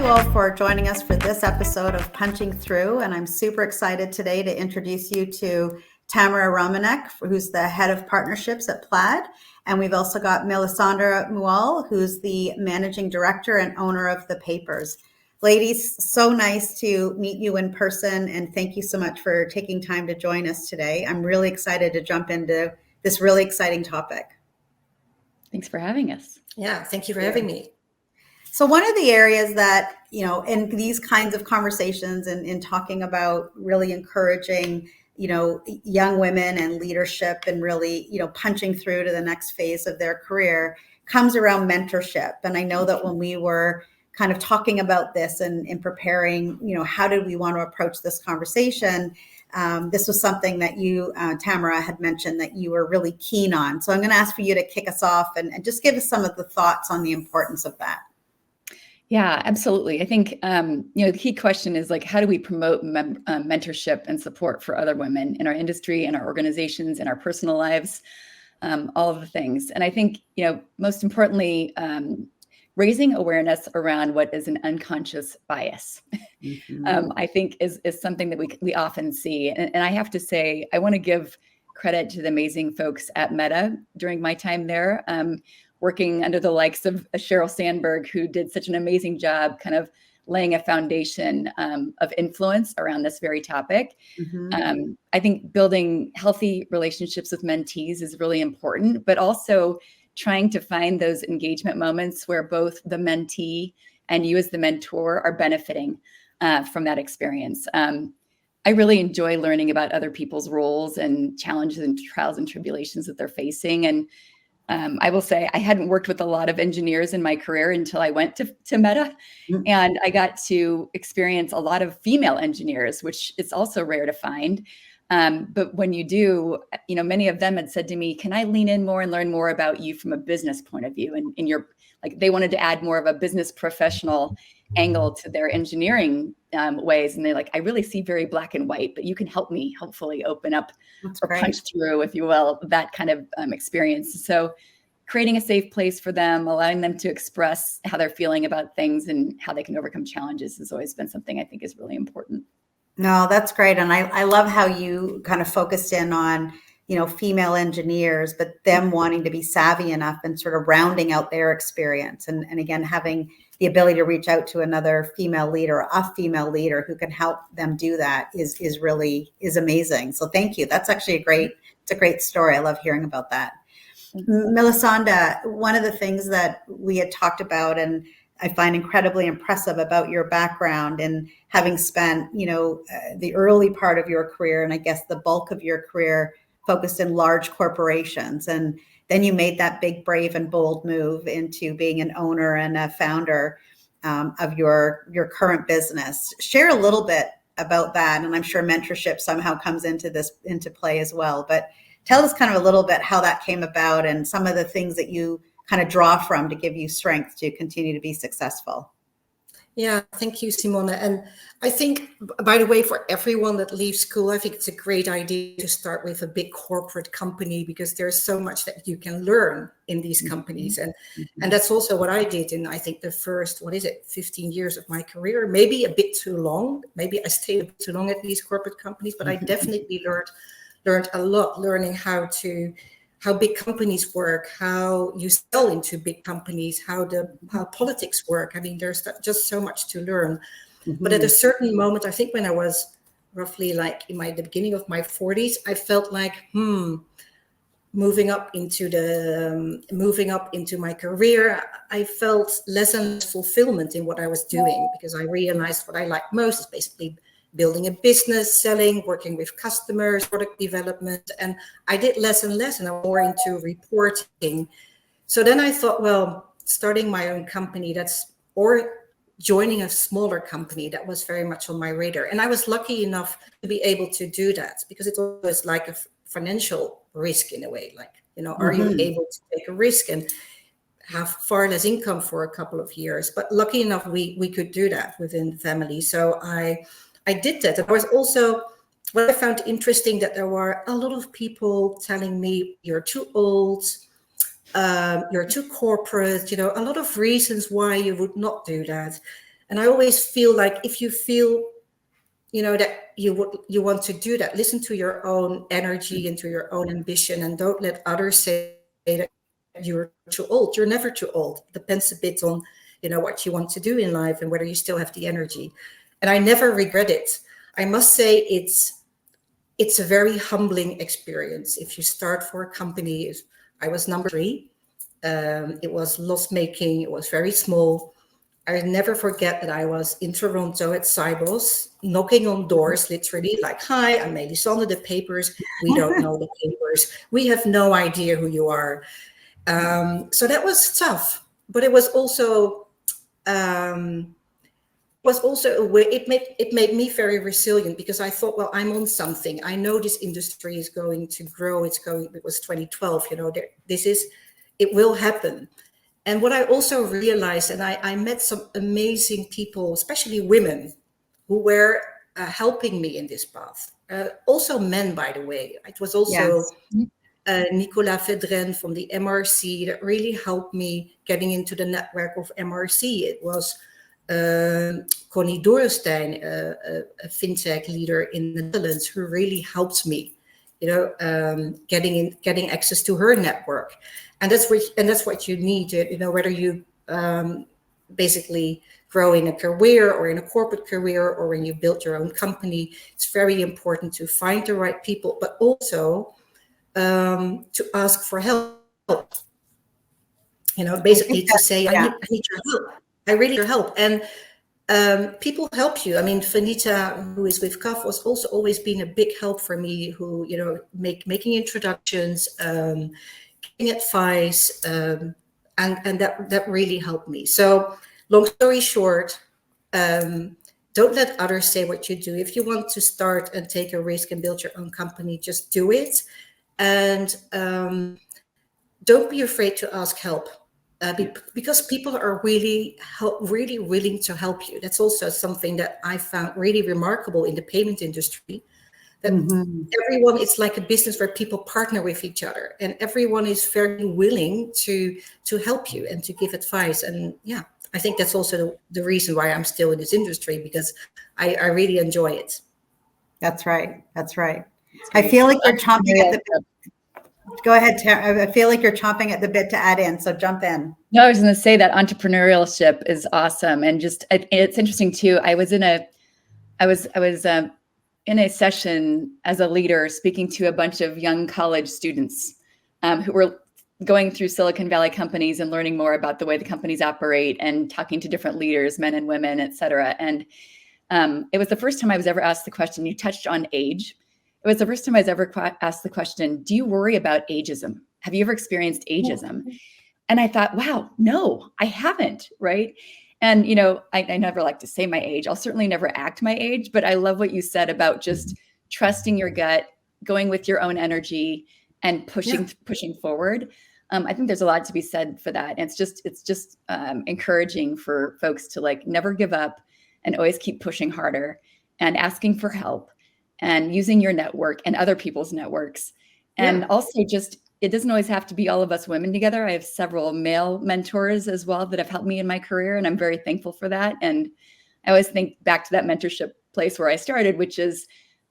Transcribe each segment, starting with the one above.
all for joining us for this episode of Punching Through. And I'm super excited today to introduce you to Tamara Romanek, who's the head of partnerships at Plaid. And we've also got Melisande Mual, who's the managing director and owner of the papers. Ladies, so nice to meet you in person. And thank you so much for taking time to join us today. I'm really excited to jump into this really exciting topic. Thanks for having us. Yeah, thank you for having me. So one of the areas that, in these kinds of conversations and in talking about really encouraging, young women and leadership and really, punching through to the next phase of their career comes around mentorship. And I know that when we were kind of talking about this and in preparing, how did we want to approach this conversation? This was something that you, Tamara, had mentioned that you were really keen on. So I'm going to ask for you to kick us off and just give us some of the thoughts on the importance of that. Yeah, absolutely. I think, the key question is how do we promote mentorship and support for other women in our industry, in our organizations, in our personal lives, all of the things. And I think, most importantly, raising awareness around what is an unconscious bias, I think is something that we often see. And I have to say, I want to give credit to the amazing folks at Meta during my time there. Working under the likes of Sheryl Sandberg, who did such an amazing job kind of laying a foundation of influence around this very topic. I think building healthy relationships with mentees is really important, but also trying to find those engagement moments where both the mentee and you as the mentor are benefiting from that experience. I really enjoy learning about other people's roles and challenges and trials and tribulations that they're facing. And I will say I hadn't worked with a lot of engineers in my career until I went to Meta, and I got to experience a lot of female engineers, which is also rare to find. But when you do, many of them had said to me, "Can I lean in more and learn more about you from a business point of view?" And in your they wanted to add more of a business professional angle to their engineering ways, and they're like, "I really see very black and white, but you can help me hopefully open up or punch through, if you will, that kind of experience." So creating a safe place for them, allowing them to express how they're feeling about things and how they can overcome challenges has always been something I think is really important. No, that's great. And I love how you kind of focused in on, female engineers, but them wanting to be savvy enough and sort of rounding out their experience. And again, having the ability to reach out to another female leader, a female leader who can help them do that is amazing. So thank you. That's actually it's a great story. I love hearing about that. Melisande, one of the things that we had talked about and I find incredibly impressive about your background and having spent, the early part of your career and I guess the bulk of your career focused in large corporations. And then you made that big, brave and bold move into being an owner and a founder of your current business. Share a little bit about that. And I'm sure mentorship somehow comes into play as well. But tell us kind of a little bit how that came about and some of the things that you kind of draw from to give you strength to continue to be successful. Yeah, thank you, Simone. And I think, by the way, for everyone that leaves school, I think it's a great idea to start with a big corporate company because there's so much that you can learn in these companies. And that's also what I did in, I think, the first, 15 years of my career, maybe a bit too long. Maybe I stayed a bit too long at these corporate companies, but I definitely learned a lot, learning how big companies work, how you sell into big companies, how politics work. I mean, there's just so much to learn. But at a certain moment, I think when I was roughly in the beginning of my 40s, I felt like, moving up into my career, I felt less and less fulfillment in what I was doing because I realized what I like most is basically building a business, selling, working with customers, product development. And I did less and less, and I'm more into reporting. So then I thought, well, starting my own company, or joining a smaller company, that was very much on my radar. And I was lucky enough to be able to do that because it was like a financial risk in a way. Are you able to take a risk and have far less income for a couple of years? But lucky enough, we could do that within the family. So I did that. And I was also, what I found interesting, that there were a lot of people telling me, you're too old, you're too corporate, a lot of reasons why you would not do that. And I always feel like if you feel, that you want to do that, listen to your own energy and to your own ambition, and don't let others say that you're too old. You're never too old. It depends a bit on, what you want to do in life and whether you still have the energy. And I never regret it. I must say it's a very humbling experience. If you start for a company, I was number 3. It was loss making. It was very small. I never forget that I was in Toronto at Cybos, knocking on doors, literally like, "Hi, I'm Melisande, the papers. We don't know the papers. We have no idea who you are." So that was tough, but it was also a way. It made me very resilient, because I thought, well, I'm on something. I know this industry is going to grow. It was 2012. It will happen. And what I also realized, and I met some amazing people, especially women, who were helping me in this path. Also men, by the way. It was also Nicolas Vedren from the MRC that really helped me getting into the network of MRC. It was Connie Dorenstein, a fintech leader in the Netherlands, who really helped me, getting access to her network. And that's what you need, whether you basically grow in a career or in a corporate career, or when you build your own company. It's very important to find the right people, but also to ask for help. Basically to say, I need your help. I really need your help. And people help you. I mean, Vanita, who is with CAF, was also always been a big help for me, who, making introductions, giving advice, and that really helped me. So long story short, don't let others say what you do. If you want to start and take a risk and build your own company, just do it. And don't be afraid to ask help. Because people are really willing to help you. That's also something that I found really remarkable in the payment industry. That everyone, it's like a business where people partner with each other, and everyone is very willing to help you and to give advice. And I think that's also the reason why I'm still in this industry, because I really enjoy it. That's right. I feel like you're chomping at the bit. Go ahead, Tamara. I feel like you're chomping at the bit to add in, so jump in. No, I was going to say that entrepreneurship is awesome, and it's interesting too. I was in a session as a leader, speaking to a bunch of young college students who were going through Silicon Valley companies and learning more about the way the companies operate, and talking to different leaders, men and women, et cetera. And it was the first time I was ever asked the question. You touched on age. It was the first time I was ever asked the question, do you worry about ageism? Have you ever experienced ageism? And I thought, wow, no, I haven't, right? And, I never like to say my age. I'll certainly never act my age, but I love what you said about just trusting your gut, going with your own energy, and pushing forward. I think there's a lot to be said for that. And it's just encouraging for folks to never give up, and always keep pushing harder, and asking for help, and using your network and other people's networks. And also it doesn't always have to be all of us women together. I have several male mentors as well that have helped me in my career, and I'm very thankful for that. And I always think back to that mentorship place where I started, which is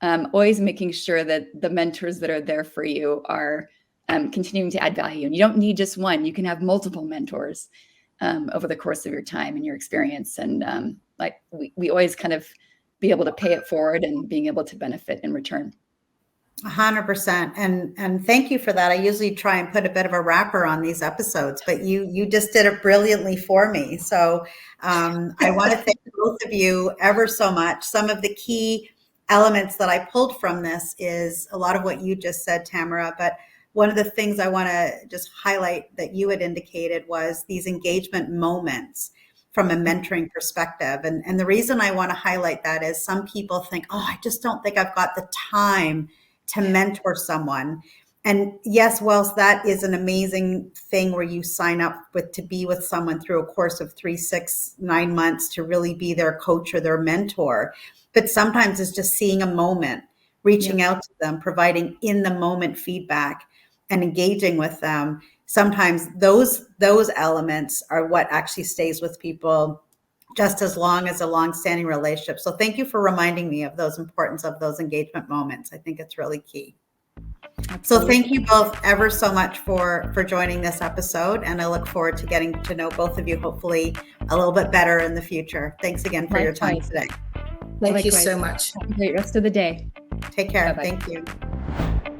always making sure that the mentors that are there for you are continuing to add value. And you don't need just one. You can have multiple mentors over the course of your time and your experience. And we always kind of be able to pay it forward, and being able to benefit in return. 100%. And thank you for that. I usually try and put a bit of a wrapper on these episodes, but you just did it brilliantly for me. So I want to thank both of you ever so much. Some of the key elements that I pulled from this is a lot of what you just said, Tamara, but one of the things I want to just highlight that you had indicated was these engagement moments from a mentoring perspective. And the reason I want to highlight that is some people think, oh, I just don't think I've got the time to mentor someone. And yes, whilst that is an amazing thing where you sign up to be with someone through a course of 3, 6, 9 months to really be their coach or their mentor, but sometimes it's just seeing a moment, reaching out to them, providing in the moment feedback, and engaging with them. Sometimes those elements are what actually stays with people just as long as a long-standing relationship. So thank you for reminding me of those importance of those engagement moments. I think it's really key. So thank you both ever so much for joining this episode, and I look forward to getting to know both of you hopefully a little bit better in the future. Thanks again for your time today. Thank you so much. Have a great rest of the day. Take care. Bye-bye. Thank you.